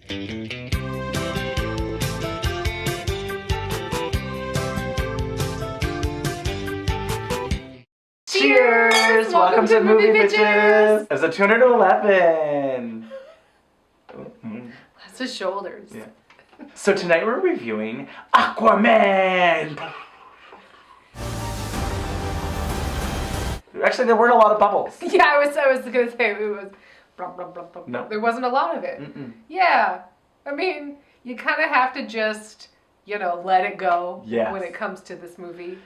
Cheers! Welcome to Movie Bitches! Episode 211. That's his shoulders. Yeah. So tonight we're reviewing Aquaman! Actually, there weren't a lot of bubbles. Yeah, I was gonna say it was blah, blah, blah, blah. No. There wasn't a lot of it. Mm-mm. Yeah. I mean, you kind of have to just, let it go when it comes to this movie.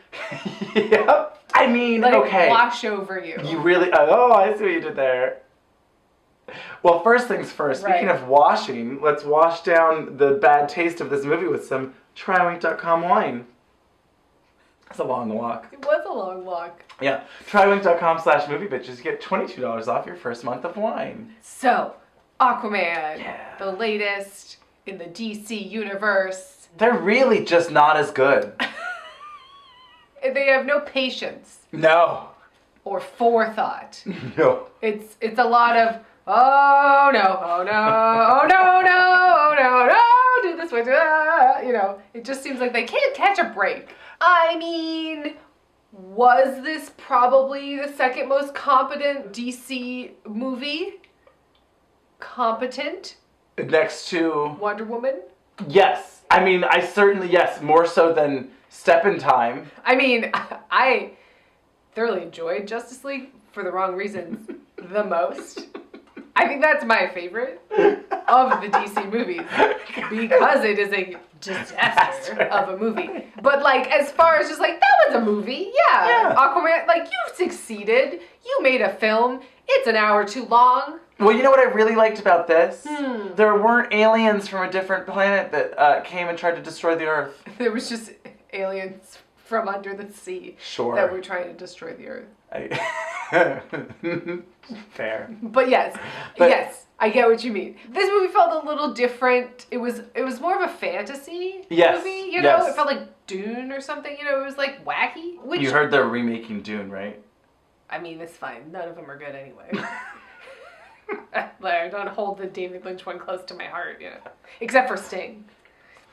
Yep. I mean, Let okay. it wash over you. You really, I see what you did there. Well, first things first, speaking of washing, let's wash down the bad taste of this movie with some TryWink.com wine. That's a long walk. It was a long walk. Yeah. TryWink.com/MovieBitches. You get $22 off your first month of wine. So, Aquaman, Yeah. the latest in the DC universe. They're really just not as good. They have no patience No. or forethought. No. It's a lot of, oh no, oh no, oh no, no, oh no, no, do this way, it just seems like they can't catch a break. I mean, was this probably the second most competent DC movie? Competent? Next to... Wonder Woman? Yes. I mean, I certainly, yes, more so than Step in Time. I mean, I thoroughly enjoyed Justice League for the wrong reasons the most. I think that's my favorite of the DC movies because it is a disaster of a movie. But as far as just that was a movie, yeah. Aquaman, you succeeded. You made a film. It's an hour too long. Well, you know what I really liked about this? There weren't aliens from a different planet that came and tried to destroy the Earth. There was just aliens from under the sea that were trying to destroy the Earth. Fair. But yes, I get what you mean. This movie felt a little different. It was more of a fantasy movie, Yes. It felt like Dune or something, it was wacky. Which, You heard they're remaking Dune, right? I mean, it's fine. None of them are good anyway. I don't hold the David Lynch one close to my heart, except for Sting.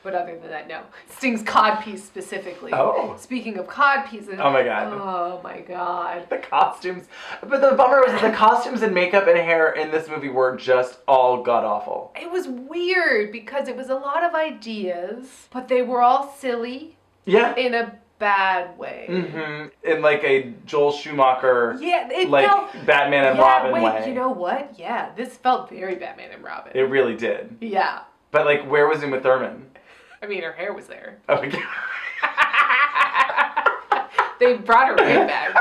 But other than that, no. Sting's codpiece specifically. Oh. Speaking of codpieces. Oh my god. Oh my god. The costumes. But the bummer was that the costumes and makeup and hair in this movie were just all god-awful. It was weird because it was a lot of ideas, but they were all silly. Yeah. In a bad way. Mm-hmm. In a Joel Schumacher, it felt Batman and Robin way. You know what? Yeah, this felt very Batman and Robin. It really did. Yeah. But where was Uma Thurman? I mean, her hair was there. Oh my god. They brought her wig back.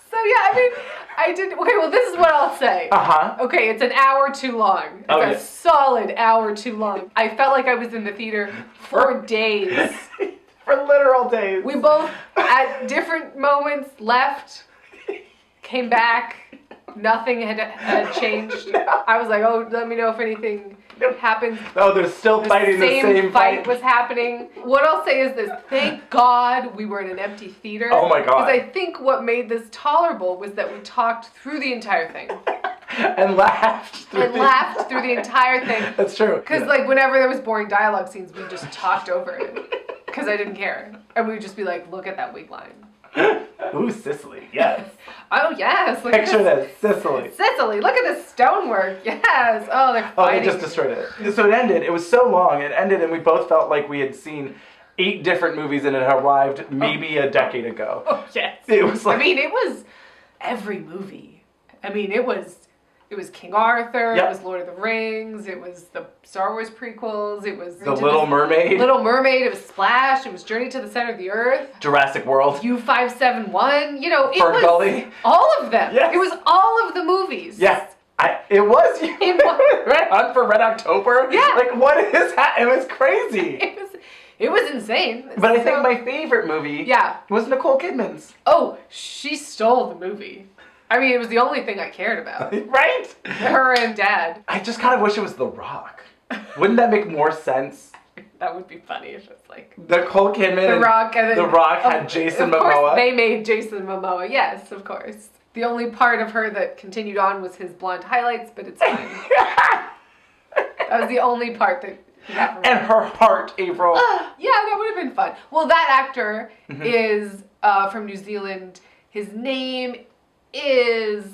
So yeah, I mean, I did. Okay, well, this is what I'll say. Okay, it's an hour too long. It's a solid hour too long. I felt like I was in the theater for days. For literal days. We both, at different moments, left, came back. Nothing had changed. I was like, oh, let me know if anything happens. Oh, they're still fighting the same fight was happening. What I'll say is this: thank God we were in an empty theater. Oh my god! Because I think what made this tolerable was that we talked through the entire thing. And laughed through the entire thing. That's true. Because whenever there was boring dialogue scenes, we just talked over it. Because I didn't care, and we would just be like, look at that wig line. Ooh, Sicily, yes. Oh, yes. Picture this, Sicily. Sicily, look at the stonework, yes. Oh, they're fighting. Oh, they just destroyed it. So it ended, it was so long, it ended and we both felt like we had seen 8 different movies and it had arrived maybe a decade ago. Oh, yes. It was I mean, it was every movie. I mean, it was King Arthur, It was Lord of the Rings, it was the Star Wars prequels, it was... The Little Mermaid. It was Splash, it was Journey to the Center of the Earth. Jurassic World. U571, it was Gully. all of them. Yes. It was all of the movies. Yes. It was Red Hunt for Red October. Yeah. What is that? It was crazy. It was insane. But I think my favorite movie was Nicole Kidman's. Oh, she stole the movie. I mean, it was the only thing I cared about. Right? Her and Dad. I just kind of wish it was The Rock. Wouldn't that make more sense? That would be funny if it's Nicole Kidman The Rock and then, The Rock had Jason Momoa. Of course they made Jason Momoa. Yes, of course. The only part of her that continued on was his blonde highlights, but it's fine. That was the only part that he got from her. And her heart, April. Yeah, that would have been fun. Well, that actor is from New Zealand. His name is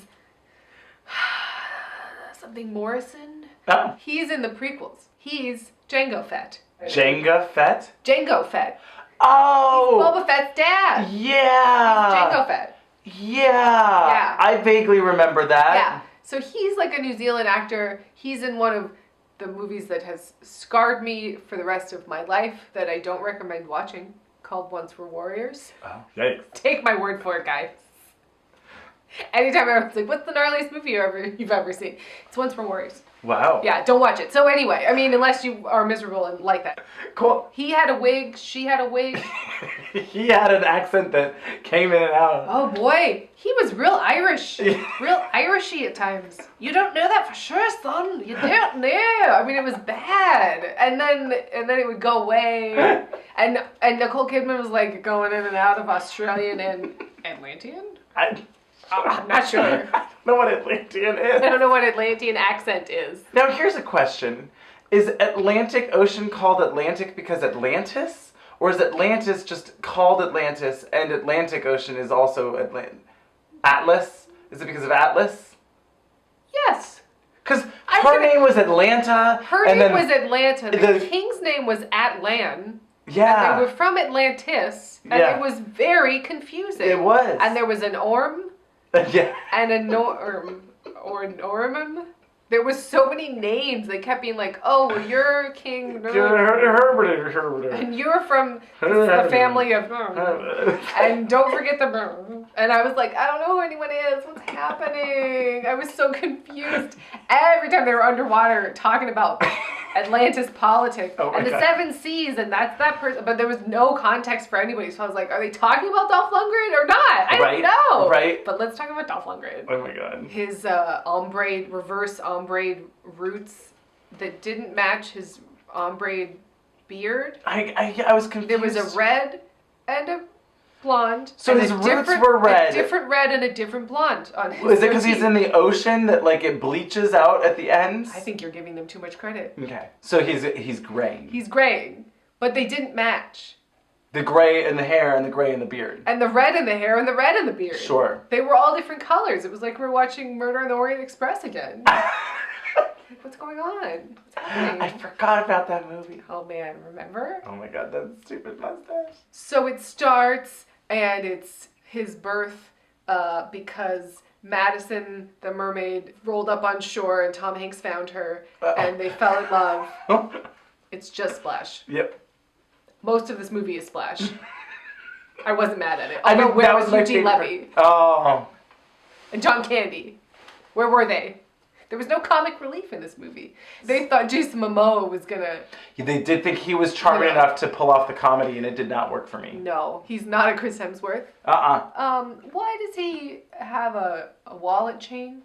something Morrison. Oh. He's in the prequels. He's Jango Fett. Jango Fett? Jango Fett. Oh! He's Boba Fett's dad. Yeah! He's Jango Fett. Yeah! I vaguely remember that. Yeah. So he's like a New Zealand actor. He's in one of the movies that has scarred me for the rest of my life that I don't recommend watching, called Once Were Warriors. Oh, yikes. Take my word for it, guys. Anytime I was like, what's the gnarliest movie you've ever seen? It's Once Were Warriors. Wow. Yeah, don't watch it. So anyway, I mean, unless you are miserable and like that. Cool. He had a wig, she had a wig. He had an accent that came in and out. Oh boy, he was real Irish. Real Irishy at times. You don't know that for sure, son. You don't know. I mean, it was bad. And then it would go away. And Nicole Kidman was like going in and out of Australian and Atlantean? I'm not sure. I don't know what Atlantean is. I don't know what Atlantean accent is. Now, here's a question. Is Atlantic Ocean called Atlantic because Atlantis? Or is Atlantis just called Atlantis and Atlantic Ocean is also Atlas? Is it because of Atlas? Yes. Because her name was Atlanta. Her and name then was Atlanta. The king's name was Atlan. Yeah. And they were from Atlantis. And Yeah. it was very confusing. It was. And there was an Orm. Yeah. And a Norm. Or an Ormum. There was so many names. They kept being like, oh, well, you're King. And you're from the family of. And don't forget the. And I was like, I don't know who anyone is. What's happening? I was so confused. Every time they were underwater talking about Atlantis politics and the God. 7 Seas, and that's that person. But there was no context for anybody. So I was like, are they talking about Dolph Lundgren or not? I don't know. Right. But let's talk about Dolph Lundgren. Oh my God. His reverse ombre roots that didn't match his ombre beard. I was confused. There was a red and a blonde. So and his roots were red. A different red and a different blonde on his Is it because he's in the ocean that like it bleaches out at the ends? I think you're giving them too much credit. Okay. So he's graying. He's graying, but they didn't match. The gray in the hair and the gray in the beard. And the red in the hair and the red in the beard. Sure. They were all different colors. It was like we're watching Murder on the Orient Express again. What's going on? What's happening? I forgot about that movie. Oh man, remember? Oh my God, that stupid mustache. So it starts, and it's his birth because Madison, the mermaid, rolled up on shore, and Tom Hanks found her, and they fell in love. It's just Splash. Yep. Most of this movie is Splash. I wasn't mad at it. I Although mean, where that was was my Eugene favorite. Levy? Oh. And John Candy? Where were they? There was no comic relief in this movie. They thought Jason Momoa was gonna... They did think he was charming enough to pull off the comedy, and it did not work for me. No, he's not a Chris Hemsworth. Why does he have a wallet chain?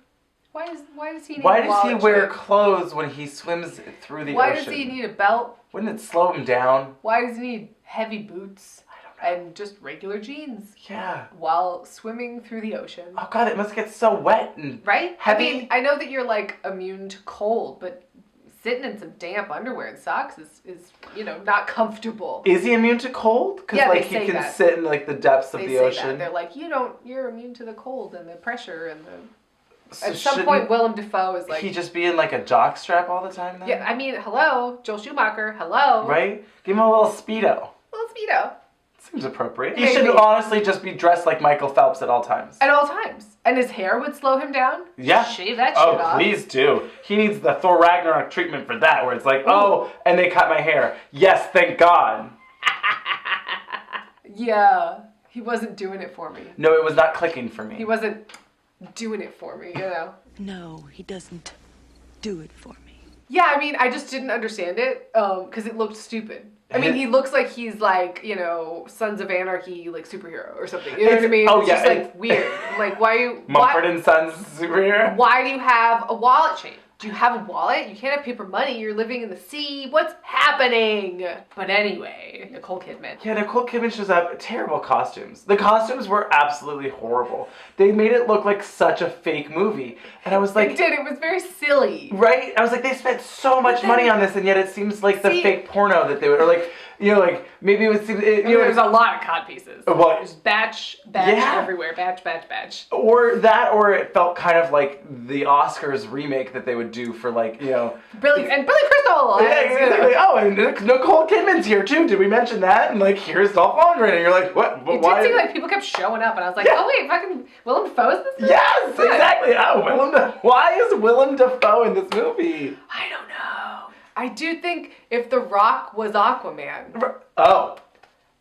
Why does he need a wallet chain? Why does he wear clothes when he swims through the ocean? Why does he need a belt? Wouldn't it slow him down? Why does he need heavy boots? And just regular jeans. Yeah. While swimming through the ocean. Oh God, it must get so wet and heavy. I mean, I know that you're like immune to cold, but sitting in some damp underwear and socks is not comfortable. Is he immune to cold? Because like he can sit in like the depths of the ocean. They're like, you're immune to the cold and the pressure and the. So at some point, Willem Dafoe is like. He just be in like a jockstrap all the time then? Yeah, I mean, hello, Joel Schumacher, hello. Right? Give him a little Speedo. Little Speedo. Seems appropriate. He should honestly just be dressed like Michael Phelps at all times. At all times. And his hair would slow him down? Yeah. Shave that shit off. Oh, please do. He needs the Thor Ragnarok treatment for that, where it's like, and they cut my hair. Yes, thank God. Yeah. He wasn't doing it for me. No, it was not clicking for me. He wasn't doing it for me, No, he doesn't do it for me. Yeah, I mean, I just didn't understand it, because it looked stupid. I mean, he looks like he's like, Sons of Anarchy, like, superhero or something. You know what I mean? Oh, it's just, like, weird. Like, why you... Mumford and Sons superhero? Why do you have a wallet chain? Do you have a wallet? You can't have paper money. You're living in the sea. What's happening? But anyway, Nicole Kidman. Yeah, Nicole Kidman shows up. Terrible costumes. The costumes were absolutely horrible. They made it look like such a fake movie. And I was like... It did. It was very silly. Right? I was like, they spent so much money on this, and yet it seems like the fake porno that they would... Or like, you know, like, maybe it would seem... There's a lot of cod pieces. Well, There's batch everywhere. Batch. Or that, or it felt kind of like the Oscars remake that they would do for, like, you know... Billy Crystal! Yeah, exactly. Oh, and Nicole Kidman's here, too. Did we mention that? And, like, here's Dolph Lundgren. And you're like, what? It why? did seem like people kept showing up, and I was like, oh, wait, fucking Willem Dafoe's this movie? Yes, exactly. Oh, why is Willem Dafoe in this movie? I don't know. I do think if The Rock was Aquaman... Oh.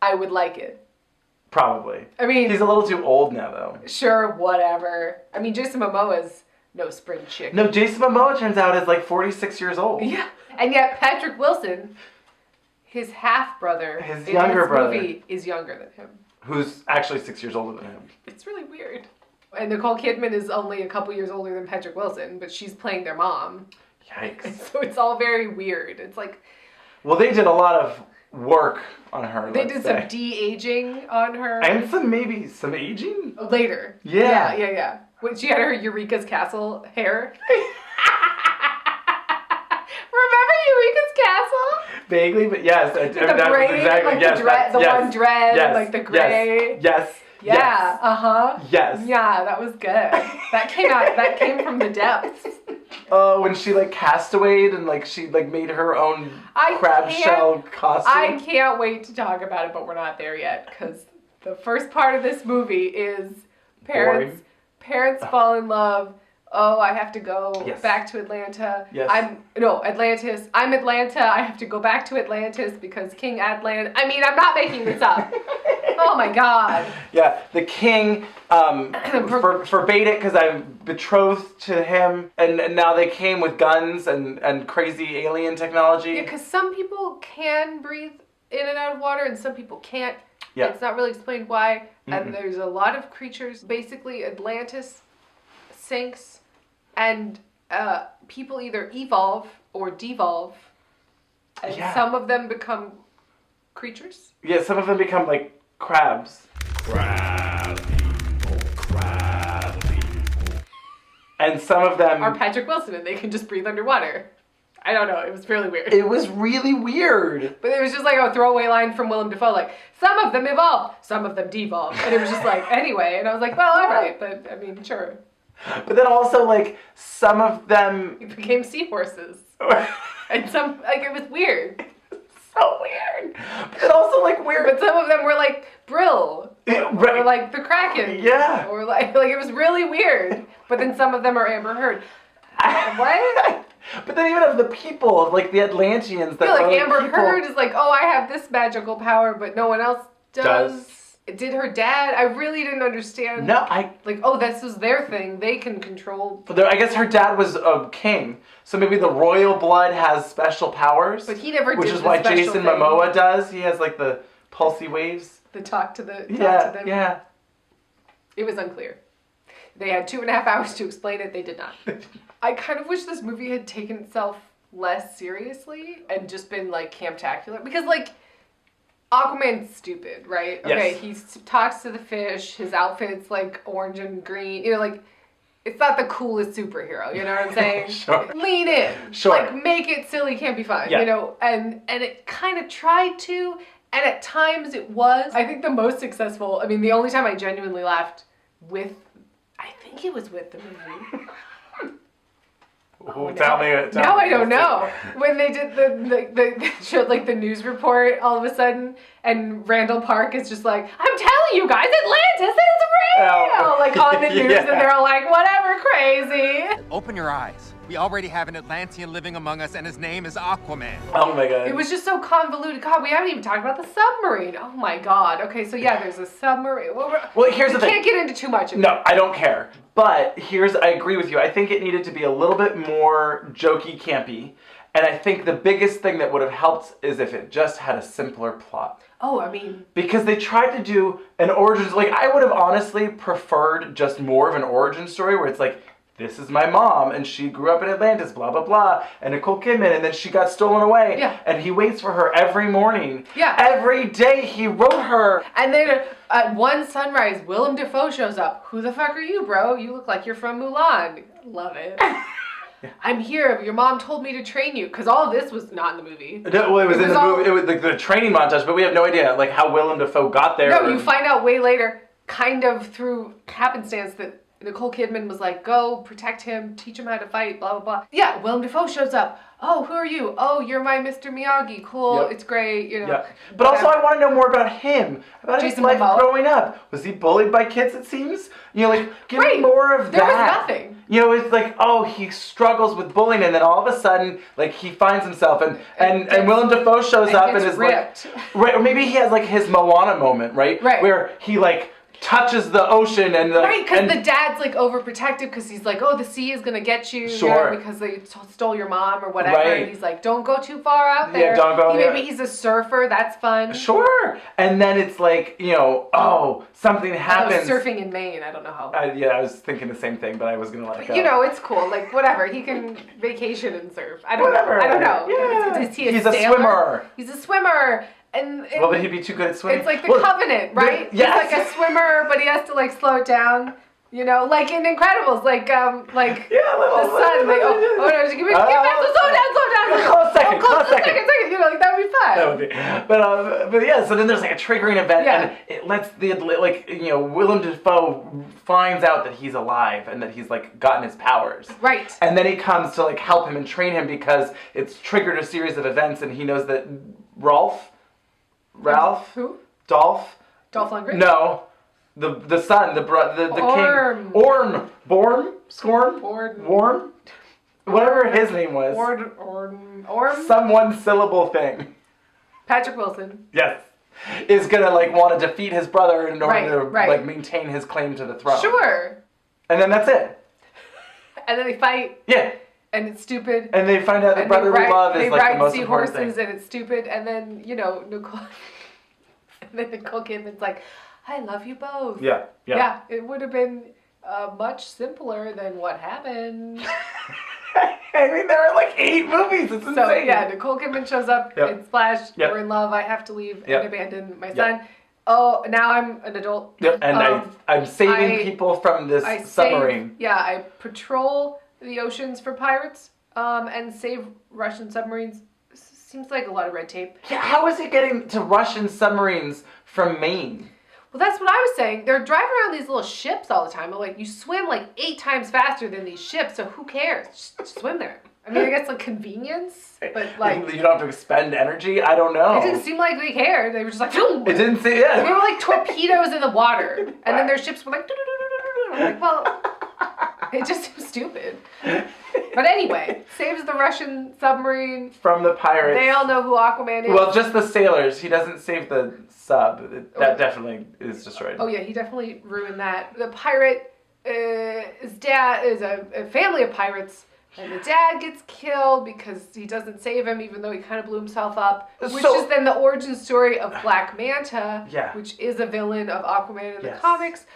I would like it. Probably. I mean... He's a little too old now, though. Sure, whatever. I mean, Jason Momoa's no spring chicken. No, Jason Mamoa turns out is like 46 years old. Yeah. And yet Patrick Wilson, his half-brother, his younger brother, movie is younger than him. Who's actually 6 years older than him. It's really weird. And Nicole Kidman is only a couple years older than Patrick Wilson, but she's playing their mom. Yikes. So it's all very weird. It's like... Well, they did a lot of work on her, They did some de-aging on her. And some aging? Later. Yeah. When she had her Eureka's Castle hair. Remember Eureka's Castle? Vaguely, but yes. The braid, exactly, like yes, the dread, the yes, one dread, yes, like the gray. Yes. Yeah, yes, uh-huh. Yes. Yeah, that was good. That came from the depths. When she like castawayed and like she like made her own crab shell costume. I can't wait to talk about it, but we're not there yet because the first part of this movie is parents fall in love. Oh, I have to go back to Atlanta. Yes. Atlantis. I'm Atlanta. I have to go back to Atlantis because King Atlan. I mean, I'm not making this up. Oh my God. Yeah, the king forbade it because I'm betrothed to him, and now they came with guns and crazy alien technology. Yeah, because some people can breathe in and out of water, and some people can't. Yeah. It's not really explained why. And there's a lot of creatures. Basically, Atlantis sinks, and people either evolve or devolve, and some of them become creatures. Yeah, some of them become like crabs. Crab people. And some of them are Patrick Wilson, and they can just breathe underwater. I don't know. It was really weird. It was really weird. But it was just like a throwaway line from Willem Dafoe, like, some of them evolved, some of them devolved. And it was just like, anyway. And I was like, well, all right. But, I mean, sure. But then also, like, some of them... became seahorses. And some, like, it was weird. So weird. But then also, like, weird... But some of them were, like, Brill. Or, like, the Kraken. Yeah. Or, like, it was really weird. But then some of them are Amber Heard. What? But then even of the people, of like the Atlanteans that like Amber people... Heard is like, oh, I have this magical power, but no one else does. Did her dad? I really didn't understand. No, Like, oh, this is their thing. They can control... I guess her dad was a king, so maybe the royal blood has special powers. But he never did which is why Jason thing. Momoa does. He has like the pulsy waves. The talk to them. Yeah. It was unclear. They had 2.5 hours to explain it. They did not. I kind of wish this movie had taken itself less seriously and just been, like, camptacular. Because, like, Aquaman's stupid, right? Yes. Okay, he talks to the fish. His outfit's, like, orange and green. You know, like, it's not the coolest superhero. You know what I'm saying? Sure. Lean in. Sure. Like, make it silly, can't be fun. Yeah. You know? And it kind of tried to, and at times it was. I think the most successful, I mean, the only time I genuinely laughed with... I think it was with the movie. Tell me. Now I don't know. When they did the showed like the news report all of a sudden, and Randall Park is just like, I'm telling you guys, Atlantis is real! Like on the news, and they're all like, whatever, crazy. Open your eyes. We already have an Atlantean living among us, and his name is Aquaman. Oh my God. It was just so convoluted. God, we haven't even talked about the submarine. Oh my God. Okay, so yeah, there's a submarine. Well, here's the thing. We can't get into too much of it. No, I don't care. But I agree with you. I think it needed to be a little bit more jokey, campy. And I think the biggest thing that would have helped is if it just had a simpler plot. Oh, I mean... Because they tried to do an origin... Like, I would have honestly preferred just more of an origin story where it's like, this is my mom, and she grew up in Atlantis, blah, blah, blah, and Nicole Kidman, and then she got stolen away. Yeah. And he waits for her every morning. Yeah. Every day he wrote her. And then at one sunrise, Willem Dafoe shows up. Who the fuck are you, bro? You look like you're from Mulan. Love it. I'm here. Your mom told me to train you. Because all of this was not in the movie. No, well, it was in the movie. It was the training montage, but we have no idea like how Willem Dafoe got there. No, you find out way later, kind of through happenstance, that Nicole Kidman was like, go protect him, teach him how to fight, blah, blah, blah. Yeah, Willem Dafoe shows up. Oh, who are you? Oh, you're my Mr. Miyagi. Cool. Yep. It's great. You know. Yeah. But also I want to know more about him. About Jason his life Momoa. growing up. Was he bullied by kids, it seems? You know, like, give me Right. more of There was that. nothing. You know, it's like, oh, he struggles with bullying, and then all of a sudden, like, he finds himself, and Willem Dafoe shows up and gets is ripped. like, right, or maybe he has like his Moana moment, right? Right. Where he like touches the ocean and like, Right, because the dad's like overprotective because he's like, oh, the sea is gonna get you, Sure. you know, because they stole your mom or whatever. Right. And he's like, don't go too far out there. Yeah, don't go there. Maybe he's a surfer. That's fun. Sure. And then it's like, you know, oh, something Oh, happens. surfing in Maine. I don't know how. Yeah, I was thinking the same thing, but I was gonna let it go. You know, it's cool. Like, whatever. He can vacation and surf. I don't Whatever. know. I don't know. Yeah. Is he a He's a sailor? swimmer. He's a swimmer. And Well, but he'd be too good at swimming. it's like the Well, Covenant, right? yes. He's like a swimmer, but he has to like slow it down. You know, like in Incredibles, like Yeah, the sun, like oh no, give me faster, slow down. Close second, close second. Second. You know, like that would be fun. That would be, but yeah. So then there's like a triggering event, Yeah. and it lets the like you know Willem Dafoe finds out that he's alive and that he's like gotten his powers. Right. And then he comes to like help him and train him because it's triggered a series of events, and he knows that Ralph, Who? Dolph. Dolph Lundgren? No, the son, the Orm. king, Orm, Scorn, Ord. Worm, whatever his name was. Orm. Some one syllable thing. Patrick Wilson. Yes. Is gonna like want to defeat his brother in order to Right. like maintain his claim to the throne. Sure. And then that's it. And then they fight, Yeah. and it's stupid. And they find out the And brother we love they is like the ride most important seahorses, thing. and it's stupid. And then Nicole, and then Nicole Kidman's like, I love you both. Yeah. Yeah, it would have been much simpler than what happened. I mean, there are like 8 movies. It's insane. So yeah, Nicole Kidman shows up Yep. in Splash. Yep. We're in love. I have to leave Yep. and abandon my Yep. son. Oh, now I'm an adult. Yep. And I'm saving I- people from this I submarine. I patrol the oceans for pirates. And save Russian submarines. Seems like a lot of red tape. Yeah. How is he getting to Russian submarines from Maine? Well, that's what I was saying. They're driving around these little ships all the time. I'm like, you swim like 8 times faster than these ships, so who cares? Just swim there. I mean, I guess like convenience, but like you don't have to expend energy. I don't know. it didn't seem like they cared. They were just like, boom. It didn't seem. They Yeah. were like torpedoes in the water, and then their ships were like, doo-doo-doo-doo-doo-doo. I'm like, well, it just seems stupid. But anyway, saves the Russian submarine. From the pirates. They all know who Aquaman is. Well, just the sailors. He doesn't save the sub. That definitely is destroyed. Oh yeah, he definitely ruined that. The pirate, his dad is a family of pirates, and the dad gets killed because he doesn't save him, even though he kind of blew himself up. Which So- is then the origin story of Black Manta, Yeah. which is a villain of Aquaman in the Yes. comics.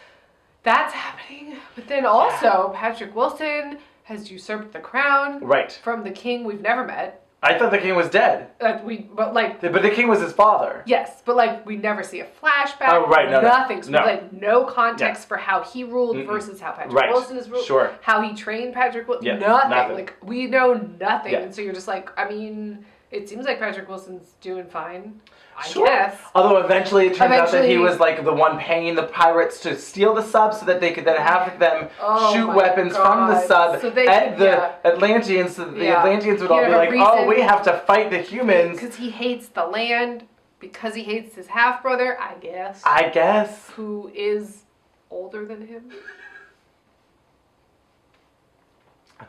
That's happening. But then also, Patrick Wilson has usurped the crown Right. from the king we've never met. I thought the king was dead. But But the king was his father. yes, but like we never see a flashback. Oh, right, no, nothing. So no. like no context for how he ruled versus how Patrick Right, Wilson is ruled. sure. How he trained Patrick Wilson. Yeah, nothing. nothing. Like we know nothing. Yeah. And so you're just like, I mean, it seems like Patrick Wilson's doing fine. I Sure. guess. Although eventually it turns out that he Eventually- was like the one paying the pirates to steal the sub so that they could then have them Oh shoot my weapons from the God. sub So they at could- the yeah. Atlanteans so that the Yeah. Atlanteans would He'd all be have a like, reason. oh, we have to fight the humans. Because he hates the land. Because he hates his half brother, I guess. I guess. Who is older than him.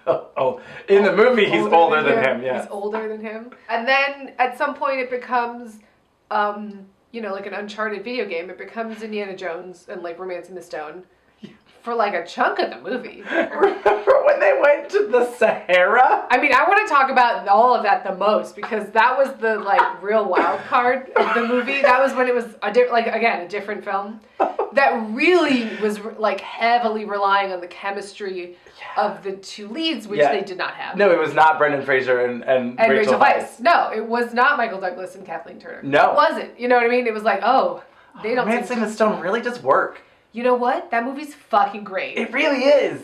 Oh, in the movie he's older than him, yeah. He's older than him. And then at some point it becomes, like an Uncharted video game. It becomes Indiana Jones and like Romancing the Stone. for like a chunk of the movie. Remember when they went to the Sahara? I mean, I want to talk about all of that the most because that was the like real wild card of the movie. That was when it was a different film that really was like heavily relying on the chemistry of the two leads, which they did not have. No, it was not Brendan Fraser and Rachel Weisz. No, it was not Michael Douglas and Kathleen Turner. No, it wasn't. You know what I mean? It was like, they don't. Romancing the Stone really does work. You know what? That movie's fucking great. It really is.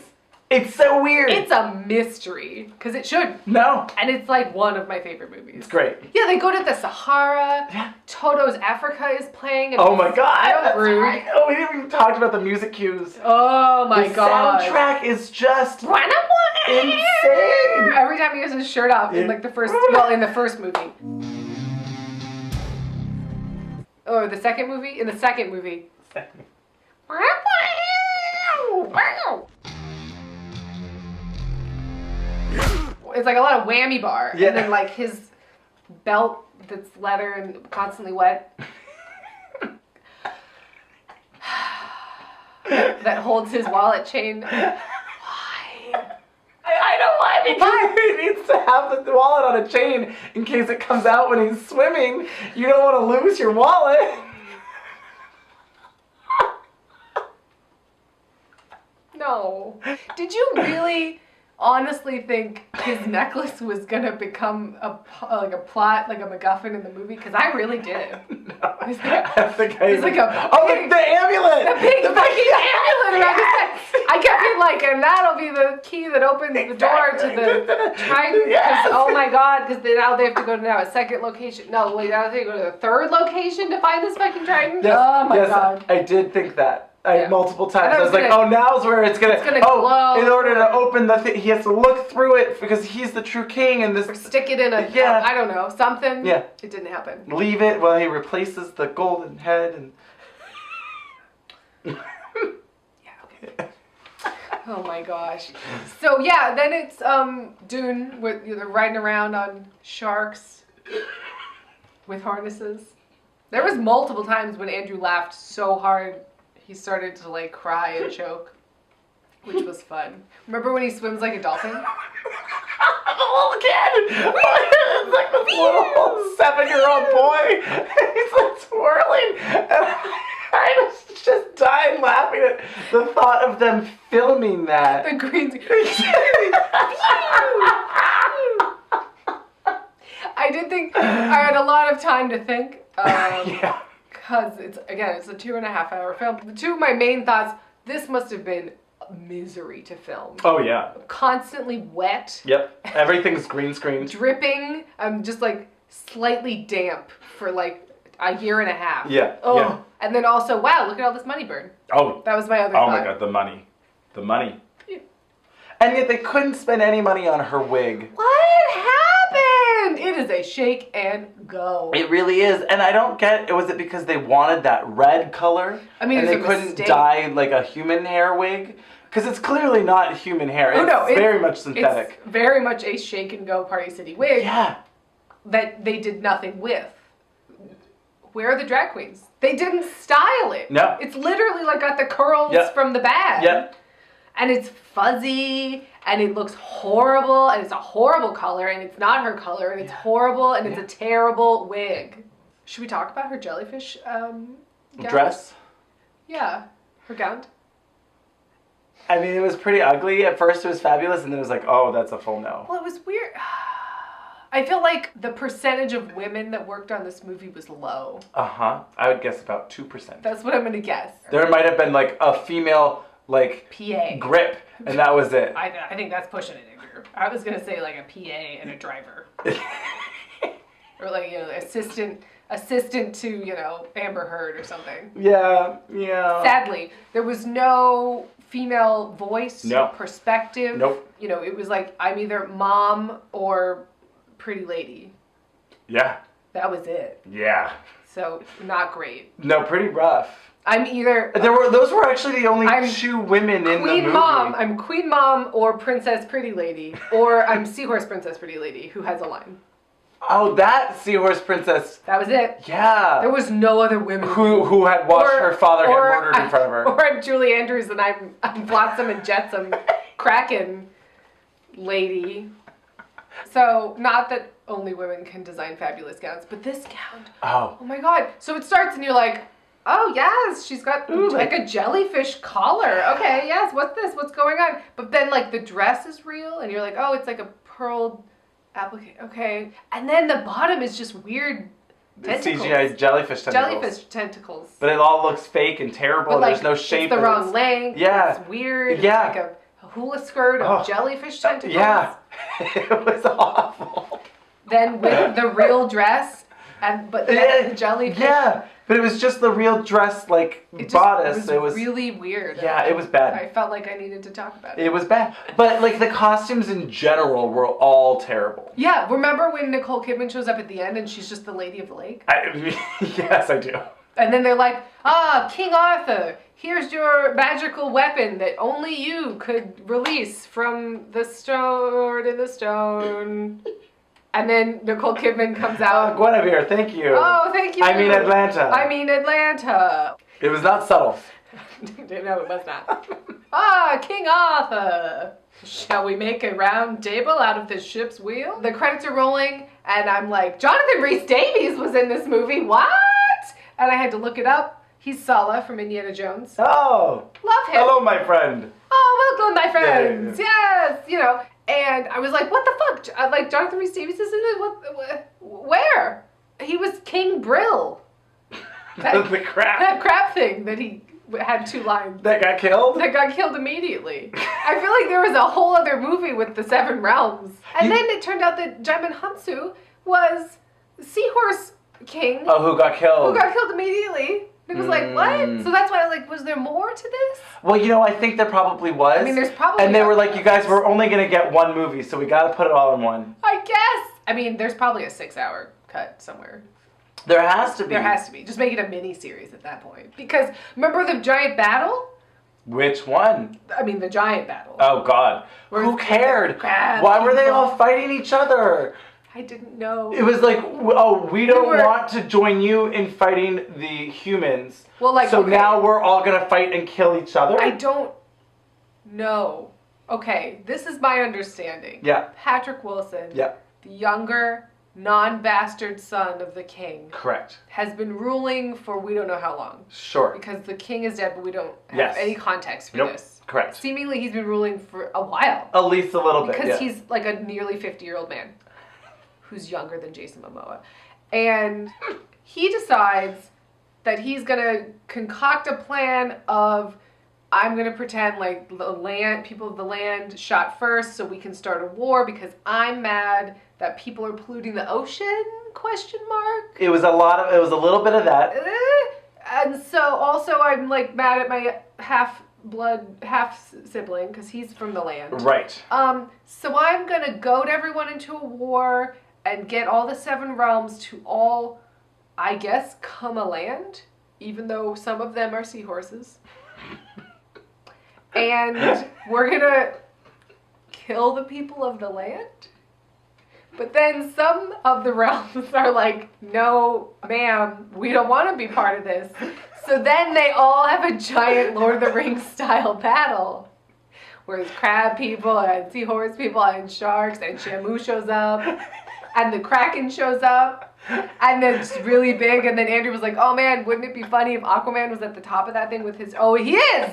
It's so weird. It's a mystery. Because it should. No. And it's like one of my favorite movies. It's great. Yeah, they go to the Sahara. Yeah. Toto's Africa is playing. And oh my god. That's rude. Right. Oh, we haven't even talked about the music cues. Oh my god. The soundtrack is just insane. Every time he has his shirt off in like the first movie. Or the second movie? In the second movie. It's like a lot of whammy bar. Yeah. And then like his belt that's leather and constantly wet. that holds his wallet chain. Why? I know why. Because he needs to have the wallet on a chain in case it comes out when he's swimming. You don't want to lose your wallet. No. Did you really honestly think his necklace was gonna become a plot, like a MacGuffin in the movie? Because I really did. No. It's the amulet! The big fucking amulet around his neck. I kept being like, and that'll be the key that opens the door to the trident. Yes. Oh my god, because now they have to go to a second location. No, wait, now they have to go to the third location to find this fucking trident? Yes, oh my god. I did think that. Multiple times. I was like, now's where it's gonna glow. In order to open the thing, he has to look through it because he's the true king and this... Or stick it in a, I don't know, something. Yeah. It didn't happen. Leave it while he replaces the golden head and... Oh my gosh. So yeah, then it's Dune with riding around on sharks with harnesses. There was multiple times when Andrew laughed so hard he started to like cry and choke, which was fun. Remember when he swims like a dolphin? The little kid! It's like this little 7-year-old boy. He's like swirling. And I was just dying laughing at the thought of them filming that. The green screen. I did think I had a lot of time to think. Yeah. Because it's a 2.5-hour film. The two of my main thoughts, this must have been misery to film. Oh yeah. Constantly wet. Yep. Everything's green screened. Dripping. Just like slightly damp for like a year and a half. Yeah. Oh. Yeah. And then also, wow, look at all this money burn. Oh. That was my other thought. Oh my god, the money. The money. Yeah. And yet they couldn't spend any money on her wig. What happened? It is a shake and go. It really is. And I don't get, was it because they wanted that red color? I mean, and they couldn't dye like a human hair wig? Because it's clearly not human hair. It's very much synthetic. It's very much a shake and go Party City wig. Yeah. That they did nothing with. Where are the drag queens? They didn't style it. No. It's literally like got the curls from the bag. Yep. And it's fuzzy, and it looks horrible, and it's a horrible color, and it's not her color, and it's horrible, and it's a terrible wig. Should we talk about her jellyfish gown? Dress? Yeah. Her gown? I mean, it was pretty ugly. At first it was fabulous, and then it was like, oh, that's a full no. Well, it was weird. I feel like the percentage of women that worked on this movie was low. Uh-huh. I would guess about 2%. That's what I'm going to guess. There might have been like a female, like, PA. grip, and that was it. I think that's pushing it, Andrew. I was going to say like a PA and a driver. Or like, assistant to, Amber Heard or something. Yeah. Sadly, there was no female voice, perspective. Nope. It was like, I'm either mom or pretty lady. Yeah. That was it. Yeah. So, not great. No, pretty rough. I'm either... Those were actually the only two women in the movie. I'm Queen Mom or Princess Pretty Lady. Or I'm Seahorse Princess Pretty Lady, who has a line. Oh, that seahorse princess. That was it. Yeah. There was no other women. Who had watched her father get murdered in front of her. Or I'm Julie Andrews and I'm Flotsam and Jetsam Kraken lady. So, not that only women can design fabulous gowns, but this gown. Oh my god. So it starts and you're like, oh yes, she's got like a jellyfish collar. Okay, yes, what's this? What's going on? But then like the dress is real and you're like, oh, it's like a pearl applique. Okay. And then the bottom is just weird tentacles. CGI jellyfish tentacles. Jellyfish tentacles. But it all looks fake and terrible. But, like, there's no shape. It's the wrong length. Yeah. It's weird. Yeah. It's like a hula skirt of jellyfish tentacles. Yeah. It was awful. Then with the real dress, but the jellyfish. Yeah. But it was just the real dress, like, bodice. It was really weird. Yeah, it was bad. I felt like I needed to talk about it. It was bad. But, like, the costumes in general were all terrible. Yeah, remember when Nicole Kidman shows up at the end and she's just the Lady of the Lake? Yes, I do. And then they're like, King Arthur, here's your magical weapon that only you could release from the sword in the stone. And then Nicole Kidman comes out. Guinevere, thank you. Oh, thank you. I mean Atlanta. It was not subtle. No, it was not. King Arthur. Shall we make a round table out of this ship's wheel? The credits are rolling, and I'm like, Jonathan Rhys-Davies was in this movie. What? And I had to look it up. He's Sala from Indiana Jones. Oh. Love him. Hello, my friend. Oh, welcome, my friends. Yeah. Yes, And I was like, what the fuck? Like, Jonathan Rhys-Davies is in it? Where? He was King Brill. The crab. That crab thing that he had 2 lines. That got killed? That got killed immediately. I feel like there was a whole other movie with the 7 realms. And then it turned out that Jaimin Hansu was Seahorse King. Oh, who got killed? Who got killed immediately. It was like, what? So that's why I was like, was there more to this? Well, I think there probably was. I mean, there's probably... And they were like, you guys, we're only going to get 1 movie, so we got to put it all in one. I guess. I mean, there's probably a 6-hour cut somewhere. There has to be. There has to be. Just make it a mini-series at that point. Because, remember the giant battle? Which one? I mean, the giant battle. Oh, God. Who cared? Why were they all fighting each other? I didn't know. It was like, oh, we don't want to join you in fighting the humans. Well, like, so now we're all going to fight and kill each other? I don't know. Okay, this is my understanding. Yeah. Patrick Wilson, yeah, the younger, non-bastard son of the king. Correct. Has been ruling for we don't know how long. Sure. Because the king is dead, but we don't have any context for this. Correct. Seemingly he's been ruling for a while. At least a little bit, Because he's like a nearly 50-year-old man who's younger than Jason Momoa. And he decides that he's going to concoct a plan of, I'm going to pretend like the people of the land shot first so we can start a war because I'm mad that people are polluting the ocean, ? It was a little bit of that. And so also I'm like mad at my half-sibling because he's from the land. Right. So I'm going to goad everyone into a war and get all the 7 realms to all, I guess, come a land, even though some of them are seahorses. And we're going to kill the people of the land. But then some of the realms are like, no, ma'am, we don't want to be part of this. So then they all have a giant Lord of the Rings style battle. Where there's crab people and seahorse people and sharks and Shamu shows up. And the Kraken shows up, and then it's really big, and then Andrew was like, oh man, wouldn't it be funny if Aquaman was at the top of that thing with his... Oh, he is!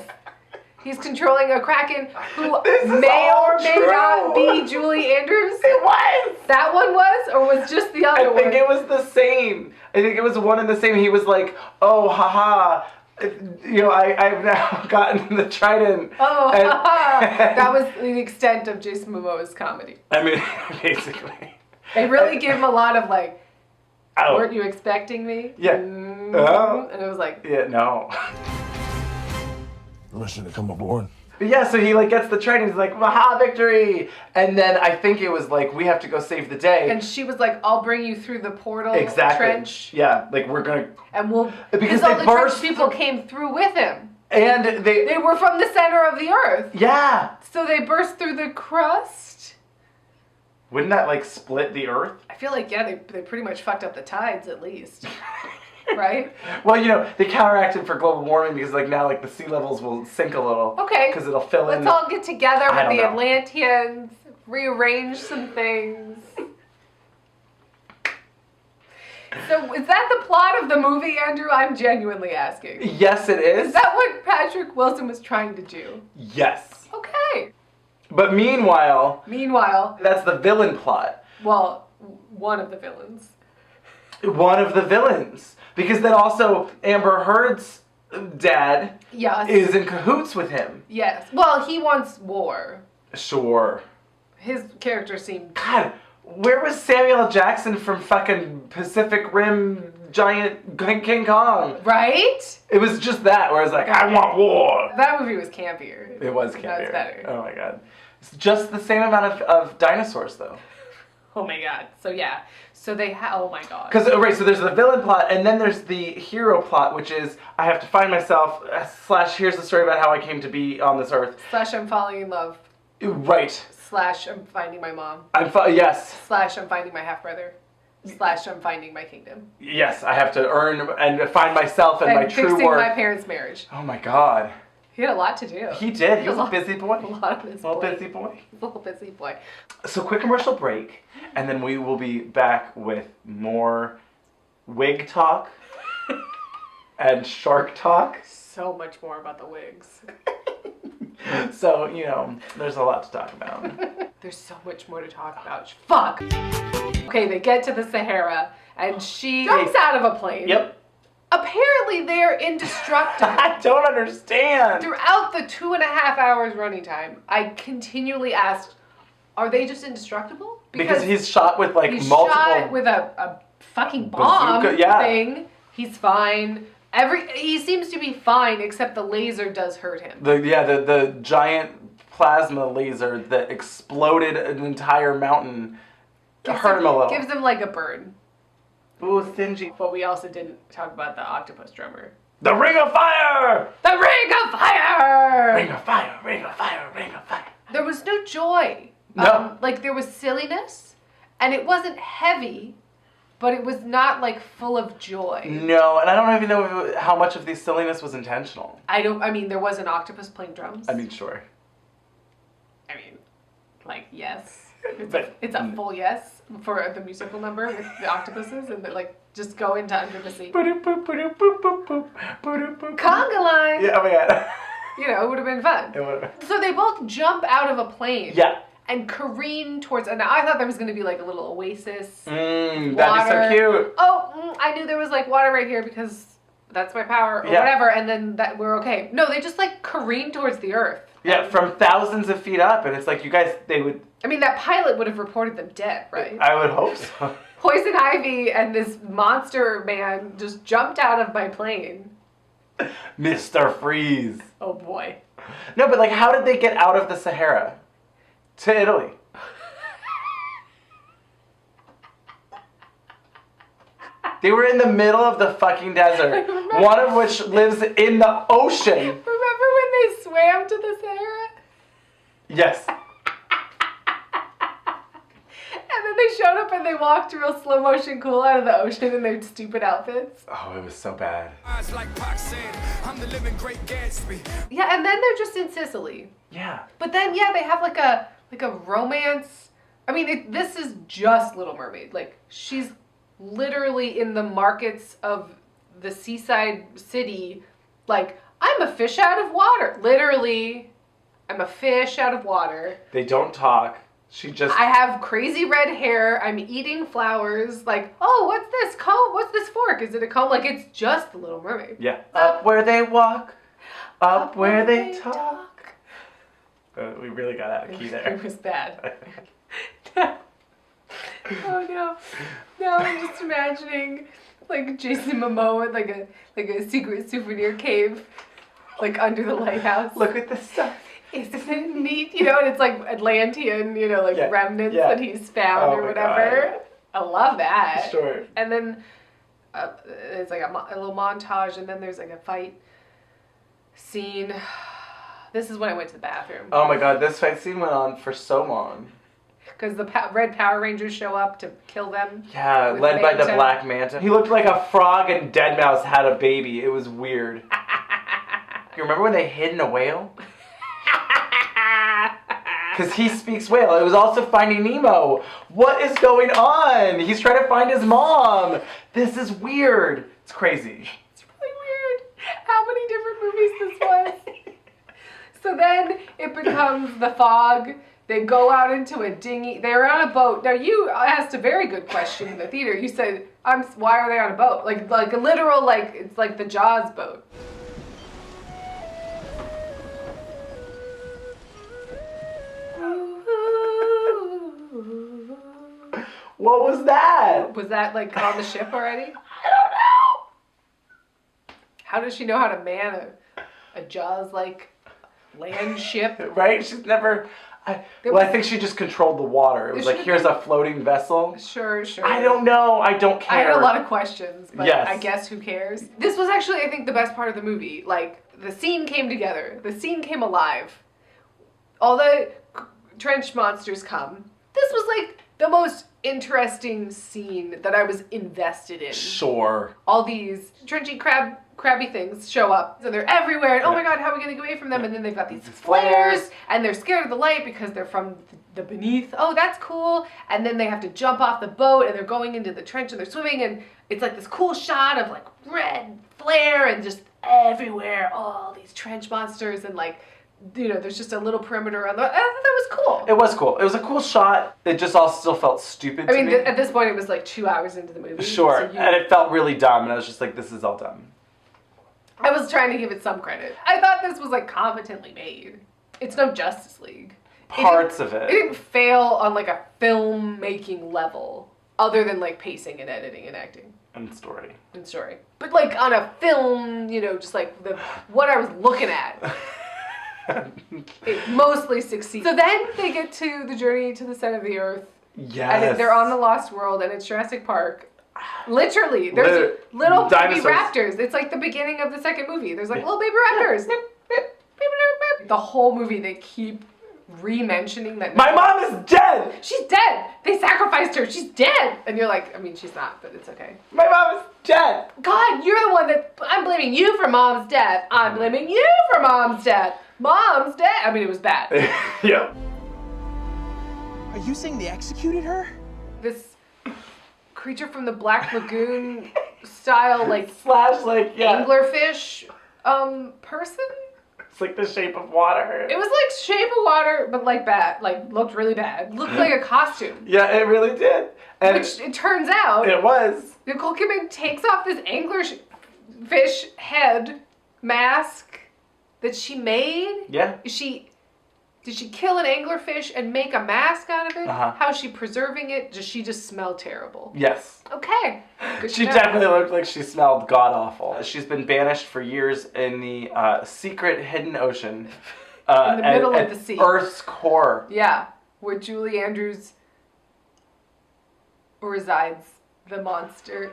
He's controlling a Kraken who may or may not be Julie Andrews. It was! That one was? Or was just the other one? I think it was the same. I think it was one and the same. He was like, oh, haha. I've now gotten the trident. Oh, haha. That was the extent of Jason Momoa's comedy. I mean, basically. They really give him a lot of like, weren't you expecting me? Yeah. And it was like... Yeah, no. Permission to come aboard. But yeah, so he like gets the trident, he's like, Maha victory! And then I think it was like, we have to go save the day. And she was like, I'll bring you through the portal trench. Yeah, like we're gonna... And we'll... Because all the trench people came through with him. And they were from the center of the earth. Yeah. So they burst through the crust. Wouldn't that, like, split the Earth? I feel like, yeah, they pretty much fucked up the tides, at least. Right? Well, you know, they counteracted for global warming because, like, now, like, the sea levels will sink a little. Okay. Because it'll fill in. Let's all get together with the know. Atlanteans, rearrange some things. So, is that the plot of the movie, Andrew? I'm genuinely asking. Yes, it is. Is that what Patrick Wilson was trying to do? Yes. Okay. But meanwhile, That's the villain plot. well, one of the villains. One of the villains. Because then also Amber Heard's dad Yes. is in cahoots with him. Yes. Well, he wants war. Sure. His character seemed... God, where was Samuel L. Jackson from fucking Pacific Rim giant King Kong? Right? It was just that, where it's like, I want war. That movie was campier. It was That campier. was better. Oh my god. It's just the same amount of dinosaurs, though. Oh my god. So yeah. So they oh my god. Because, right, so there's the villain plot, and then there's the hero plot, which is, I have to find myself, / here's the story about how I came to be on this earth. / I'm falling in love. Right. / I'm finding my mom. Yes. / I'm finding my half-brother. / I'm finding my kingdom. Yes, I have to earn and find myself and my true fixing worth. my parents' marriage. Oh my god. He had a lot to do. He did. He was a busy boy. A lot of his Little busy boy. Little busy boy. So quick commercial break, and then we will be back with more wig talk and shark talk. So much more about the wigs. So, you know, there's a lot to talk about. There's so much more to talk about. Fuck! Okay, they get to the Sahara, and she jumps out of a plane. Yep. Apparently they're indestructible. I don't understand. Throughout the 2.5 hours running time, I continually asked, are they just indestructible? Because he's shot with, like, he's multiple... shot with a fucking bomb bazooka, yeah. thing. He's fine. He seems to be fine, except the laser does hurt him. The giant plasma laser that exploded an entire mountain hurt him a little. Gives him like a burn. Ooh, stingy. But we also didn't talk about the octopus drummer. The Ring of Fire! The Ring of Fire! Ring of Fire, Ring of Fire, Ring of Fire. There was no joy. No. Like, there was silliness, and it wasn't heavy, but it was not, like, full of joy. No, and I don't even know how much of the silliness was intentional. I mean, there was an octopus playing drums. I mean, sure. I mean, like, yes. But It's a full yes for the musical number with the octopuses, and they, like, just go into Under the Sea. Conga line! Yeah, oh my god. You know, it would have been fun. It would have been. So they both jump out of a plane. Yeah. And careen towards. And I thought there was going to be like a little oasis. That'd be so cute. Oh, I knew there was like water right here because that's my power or whatever. And then that we're okay. No, they just like careen towards the earth. Yeah, from thousands of feet up, and it's like you guys. They would. I mean, that pilot would have reported them dead, right? I would hope so. Poison Ivy and this monster man just jumped out of my plane. Mr. Freeze. Oh boy. No, but like, how did they get out of the Sahara to Italy? They were in the middle of the fucking desert, one of which lives in the ocean. Remember when they swam to the Sahara? Yes. And then they showed up and they walked real slow motion cool out of the ocean in their stupid outfits. Oh, it was so bad. Yeah, and then they're just in Sicily. Yeah. But then, yeah, they have like a romance. I mean, this is just Little Mermaid. Like, she's literally in the markets of the seaside city. Like, I'm a fish out of water. Literally, I'm a fish out of water. They don't talk. She just... I have crazy red hair. I'm eating flowers. Like, oh, what's this comb? What's this fork? Is it a comb? Like, it's just the Little Mermaid. Yeah. Up where they walk, up where they talk. We really got out of key there. It was bad. Oh no. Now I'm just imagining like Jason Momoa with like a secret souvenir cave like under the lighthouse. Look at this stuff. Isn't it neat? You know, and it's like Atlantean, you know, like remnants that he's found or whatever. God. I love that. Sure. And then it's like a little montage, and then there's like a fight scene. This is when I went to the bathroom. Oh my god, this fight scene went on for so long. because the red Power Rangers show up to kill them. Yeah, with led by the Manta. Black Manta. He looked like a frog and Deadmau5 had a baby. It was weird. You remember when they hid in a whale? Because he speaks whale. It was also Finding Nemo. What is going on? He's trying to find his mom. This is weird. It's crazy. It's really weird how many different movies this was. So then it becomes the fog. They go out into a dinghy. They're on a boat. Now you asked a very good question in the theater. You said, why are they on a boat? Like a literal, like, it's like the Jaws boat. What was that? Was that like on the ship already? I don't know. How does she know how to man a Jaws like land ship? Right? She's never... I think she just controlled the water. It was like, here's a floating vessel. Sure. I don't know. I don't care. I had a lot of questions, but Yes. I guess who cares? This was actually, I think, the best part of the movie. Like, the scene came together. The scene came alive. All the trench monsters come. This was like the most interesting scene that I was invested in. Sure. All these trenchy crabby things show up. So they're everywhere. And oh my god, how are we going to get away from them? And then they've got these flares. And they're scared of the light because they're from the beneath. Oh, that's cool. And then they have to jump off the boat and they're going into the trench and they're swimming. And it's like this cool shot of like red flare and just everywhere. All these trench monsters and like, you know, there's just a little perimeter around the... I thought that was cool. It was cool. It was a cool shot. It just all still felt stupid to me. At this point, it was like 2 hours into the movie. Sure. So And it felt really dumb. And I was just like, this is all dumb. I was trying to give it some credit. I thought this was like competently made. It's no Justice League. Parts of it. It didn't fail on like a filmmaking level, other than like pacing and editing and acting. And story. And story. But like on a film, you know, just like what I was looking at. It mostly succeeds. So then they get to the journey to the center of the earth. Yes. And they're on the Lost World, and it's Jurassic Park. Literally, there's little baby raptors. It's like the beginning of the second movie. There's like little baby raptors. The whole movie, they keep re-mentioning that. My mom is dead! She's dead! They sacrificed her! She's dead! And you're like, I mean, she's not, but it's okay. My mom is dead! God, you're the one that... I'm blaming you for mom's death. I'm blaming you for mom's death. Mom's dead. I mean, it was bad. Yeah. Are you saying they executed her? This creature from the Black Lagoon style, like... Slash, like, yeah. Anglerfish, person? It's like the Shape of Water. It was like Shape of Water, but like bad. Like, looked really bad. Looked like a costume. Yeah, it really did. And Which, it turns out... It was. Nicole Kidman takes off this anglerfish head mask that she made. Yeah. Did she kill an anglerfish and make a mask out of it? Uh-huh. How is she preserving it? Does she just smell terrible? Yes. Okay. Good She to know. definitely looked like she smelled god-awful. She's been banished for years in the secret hidden ocean. In the middle of the sea. Earth's core. Yeah, where Julie Andrews resides, the monster.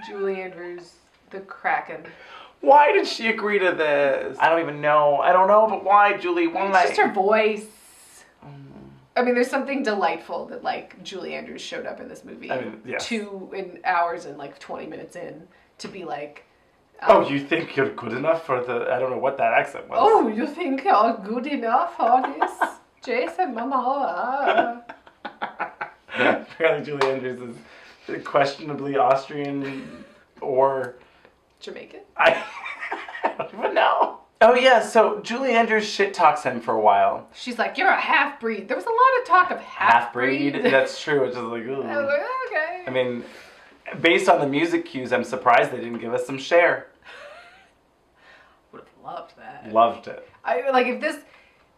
Julie Andrews, the Kraken. Why did she agree to this? I don't even know. I don't know, but why, Julie? Why? It's just her voice. I mean, there's something delightful that, like, Julie Andrews showed up in this movie. I mean, yes. 2 hours and, like, 20 minutes in to be like... oh, you think you're good enough for the... I don't know what that accent was. Oh, you think you're good enough for this? Jason Momoa. Apparently Julie Andrews is questionably Austrian or... Jamaican? I don't even know. Oh yeah, so Julie Andrews shit talks him for a while. She's like, you're a half-breed. There was a lot of talk of half-breed. That's true. It's just like, ooh. I was like, okay. I mean, based on the music cues, I'm surprised they didn't give us some Cher. Would have loved that. Loved it.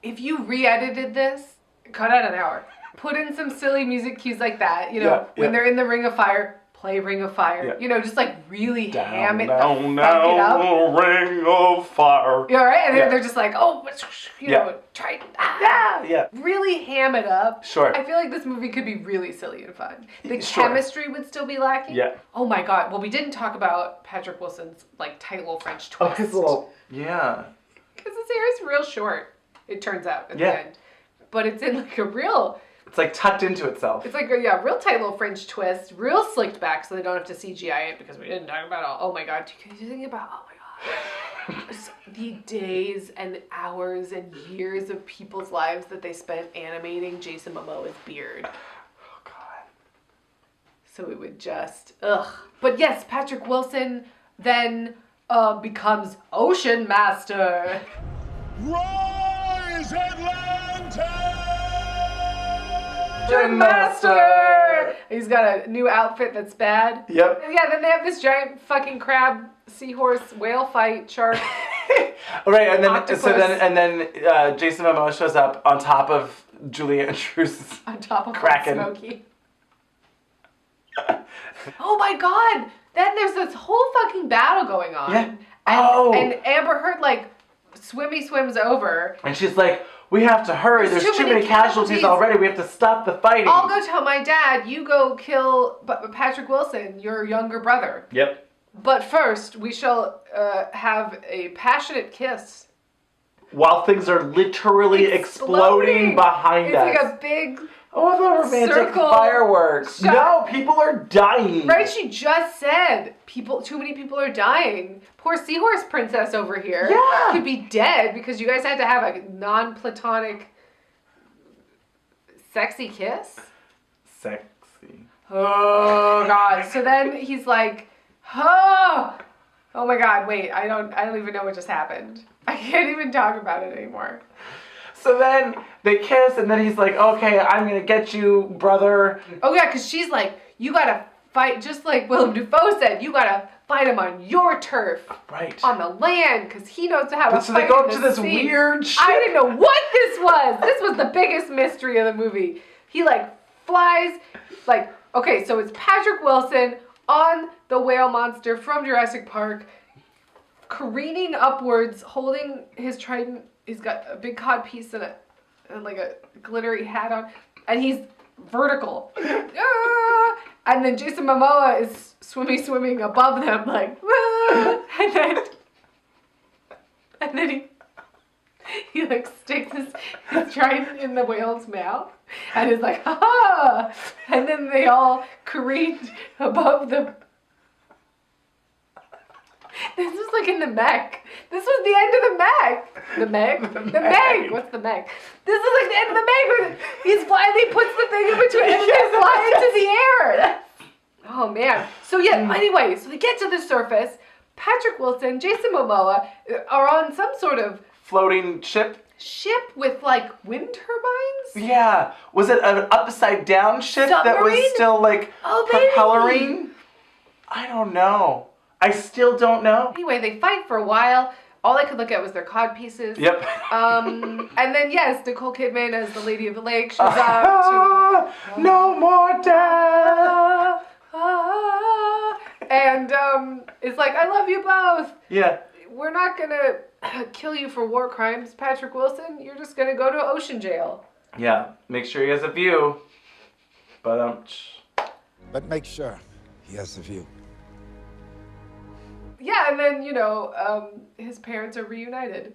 If you re-edited this, cut out an hour. Put in some silly music cues like that, you know, when they're in the Ring of Fire, play Ring of Fire. You know, just like really ham it the fuck it up. Ring of Fire. You all right? And then they're just like, oh, you know, try. Yeah. Really ham it up. Sure. I feel like this movie could be really silly and fun. The chemistry would still be lacking. Yeah. Oh my god. Well, we didn't talk about Patrick Wilson's like tight little French twist. Oh, his little... Yeah. Because his hair is real short, it turns out, at the Yeah. end. But it's in like a real It's like tucked into itself. It's like a real tight little French twist, real slicked back, so they don't have to CGI it because we didn't talk about all. Oh my god, can you think about? Oh my god, the days and hours and years of people's lives that they spent animating Jason Momoa's beard. Oh god. So it would just But yes, Patrick Wilson then becomes Ocean Master. Rise, Atlanta! Ocean Master! He's got a new outfit that's bad. Yep. Yeah, then they have this giant fucking crab, seahorse, whale fight, shark. Right, and then Octopus. Jason Momoa shows up on top of Julie Andrews. On top of Kraken. Smokey. Oh my god! Then there's this whole fucking battle going on. Yeah. And Amber Heard, like, swims over. And she's like, we have to hurry. There's too many casualties already. We have to stop the fighting. I'll go tell my dad, you go kill Patrick Wilson, your younger brother. Yep. But first, we shall have a passionate kiss. While things are literally exploding behind us. It's like a big... Oh, the romantic circle fireworks. shot. No, people are dying. Right, she just said too many people are dying. Poor seahorse princess over here could be dead because you guys had to have a non-platonic sexy kiss. Sexy. Oh god. So then he's like, oh my god, wait, I don't even know what just happened. I can't even talk about it anymore. So then they kiss, and then he's like, okay, I'm going to get you, brother. Oh, yeah, because she's like, you got to fight, just like Willem Dafoe said, you got to fight him on your turf. Right. On the land, because he knows how to fight. So they go up to in the this sea. weird ship. I didn't know what this was. This was the biggest mystery of the movie. He, like, flies, like, okay, so it's Patrick Wilson on the whale monster from Jurassic Park, careening upwards, holding his trident. He's got a big cod piece and like a glittery hat on, and he's vertical. And then Jason Momoa is swimming above them, like, and then he like sticks his trident in the whale's mouth, and is like, ha! And then they all careened above the. This was like in the Meg. This was the end of the Meg. The Meg? The Meg. What's the Meg? This is like the end of the Meg where he's flying, he puts the thing in between and they fly into the air. Oh man. So yeah, anyway, so they get to the surface. Patrick Wilson, Jason Momoa are on some sort of floating ship with like wind turbines? Yeah. Was it an upside down ship that was still like propellering? I don't know. I still don't know. Anyway, they fight for a while. All I could look at was their cod pieces. Yep. And then, yes, Nicole Kidman as the Lady of the Lake shows up. No more death. And it's like, I love you both. Yeah. We're not going to kill you for war crimes, Patrick Wilson. You're just going to go to ocean jail. Yeah. Make sure he has a view. But make sure he has a view. Yeah, and then, his parents are reunited.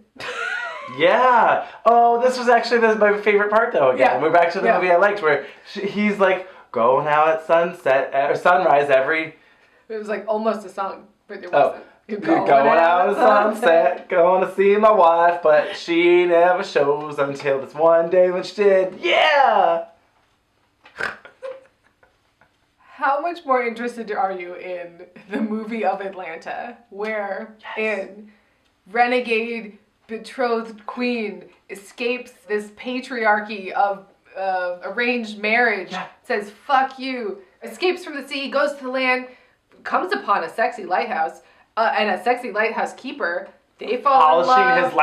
Yeah. Oh, this was actually my favorite part, though, again. Yeah. We're back to the movie I liked, where he's like, going out at sunrise every... It was like almost a song, but it wasn't. You're going out at sunset, going to see my wife, but she never shows until this one day when she did. Yeah! How much more interested are you in the movie of Atlanta, where in renegade betrothed queen escapes this patriarchy of arranged marriage, says fuck you, escapes from the sea, goes to the land, comes upon a sexy lighthouse and a sexy lighthouse keeper. They fall in love.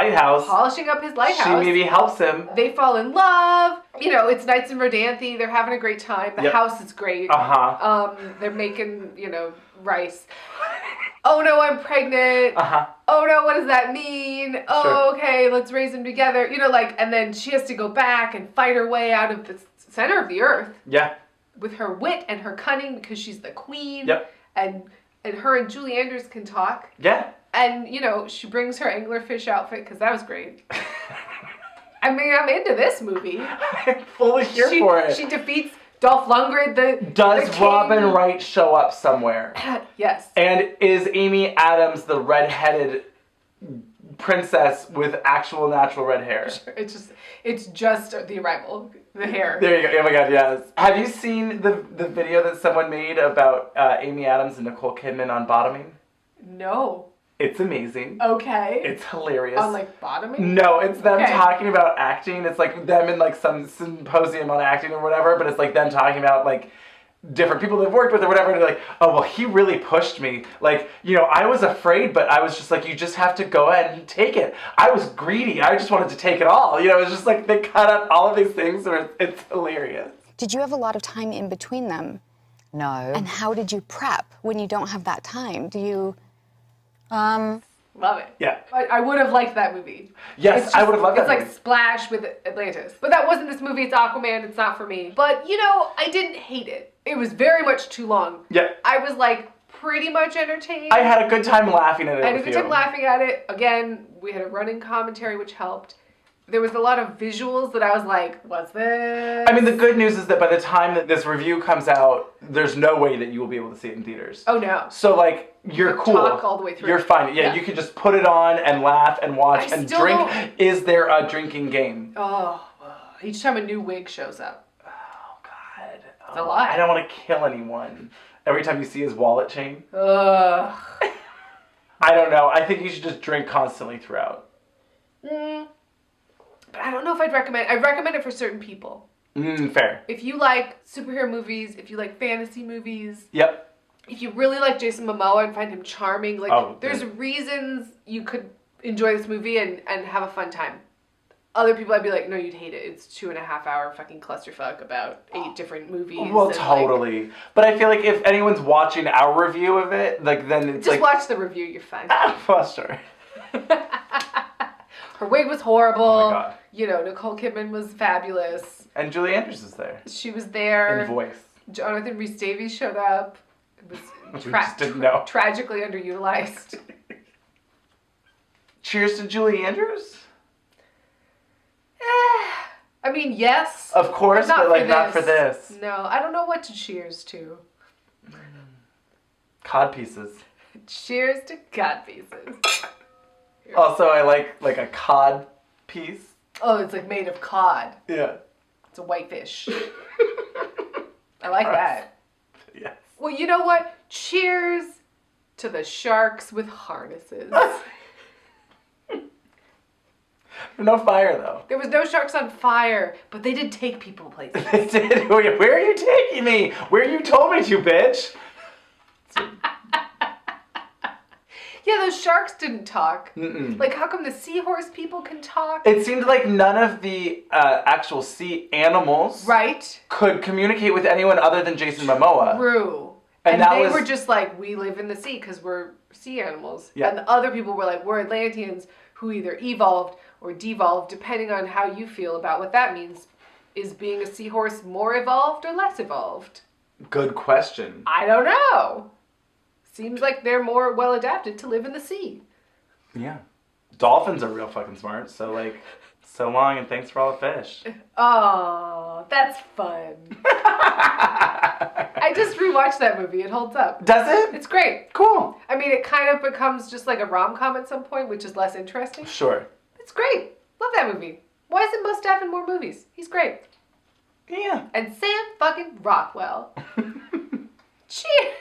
Polishing up his lighthouse. She maybe helps him. They fall in love. It's nights in Verdanthe. They're having a great time. The house is great. They're making, rice. Oh no, I'm pregnant. Oh no, what does that mean? Oh, okay, let's raise them together. And then she has to go back and fight her way out of the center of the earth. Yeah. With her wit and her cunning because she's the queen. Yep. And her and Julie Andrews can talk. Yeah. And, she brings her anglerfish outfit because that was great. I mean, I'm into this movie. I'm fully here for it. She defeats Dolph Lundgren, the king. Robin Wright show up somewhere? Yes. And is Amy Adams the red-headed princess with actual natural red hair? It's just the arrival, the hair. There you go. Oh my god, yes. Have you seen the video that someone made about Amy Adams and Nicole Kidman on bottoming? No. It's amazing. Okay. It's hilarious. On like bottoming? No, it's them Okay. talking about acting. It's like them in like some symposium on acting or whatever, but it's like them talking about like different people they've worked with or whatever, and they're like, oh, well, he really pushed me. Like, you know, I was afraid, but I was just like, you just have to go ahead and take it. I was greedy. I just wanted to take it all. You know, it's just like they cut up all of these things where it's hilarious. Did you have a lot of time in between them? No. And how did you prep when you don't have that time? Do you... Love it. Yeah. I would have liked that movie. Yes, I would have loved that It's like movie. Splash with Atlantis. But that wasn't this movie. It's Aquaman. It's not for me. But, you know, I didn't hate it. It was very much too long. Yeah. I was, like, pretty much entertained. I had a good time laughing at it. I had a good time laughing at it. Again, we had a running commentary, which helped. There was a lot of visuals that I was like, what's this? I mean, the good news is that by the time that this review comes out, there's no way that you will be able to see it in theaters. Oh, no. So, like, you're You cool. talk all the way through. You're fine. Yeah, Yeah. you can just put it on and laugh and watch I and still drink. don't- Is there a drinking game? Oh, each time a new wig shows up. Oh, God. It's a lot. I don't want to kill anyone. Every time you see his wallet chain. Ugh. I don't know. I think you should just drink constantly throughout. But I don't know if I'd recommend. I'd recommend it for certain people. Fair. If you like superhero movies, if you like fantasy movies, Yep. if you really like Jason Momoa and find him charming, like there's reasons you could enjoy this movie and have a fun time. Other people, I'd be like, no, you'd hate it. It's 2.5 hour fucking clusterfuck about 8 different movies. Well, and, totally. But I feel like if anyone's watching our review of it, like then it's just like... watch the review. You're fine. Well, sure. Her wig was horrible. Oh my God. You know, Nicole Kidman was fabulous. And Julie Andrews is there. She was there. In voice. Jonathan Rhys-Davies showed up. It was We just didn't know. tragically underutilized. Cheers to Julie Andrews? I mean, yes. Of course, but like not for this. No, I don't know what to cheers to. Cod pieces. Cheers to cod pieces. Also, I like a cod piece. Oh, it's like made of cod. Yeah. It's a whitefish. I like that. Yes. Well, you know what? Cheers to the sharks with harnesses. No fire, though. There was no sharks on fire, but they did take people places. They did. Where are you taking me? Where you told me to, bitch? Yeah, those sharks didn't talk. Like, how come the seahorse people can talk? It seemed like none of the actual sea animals Right? could communicate with anyone other than Jason Momoa. True. And that they was- were just like, we live in the sea because we're sea animals. Yeah. And the other people were like, we're Atlanteans who either evolved or devolved, depending on how you feel about what that means. Is being a seahorse more evolved or less evolved? Good question. I don't know. Seems like they're more well adapted to live in the sea. Yeah. Dolphins are real fucking smart, so like, so long and thanks for all the fish. Oh, that's fun. I just rewatched that movie. It holds up. Does it? It's great. Cool. I mean, it kind of becomes just like a rom-com at some point, which is less interesting. Sure. It's great. Love that movie. Why isn't Mustafa in more movies? He's great. Yeah. And Sam fucking Rockwell. Cheers.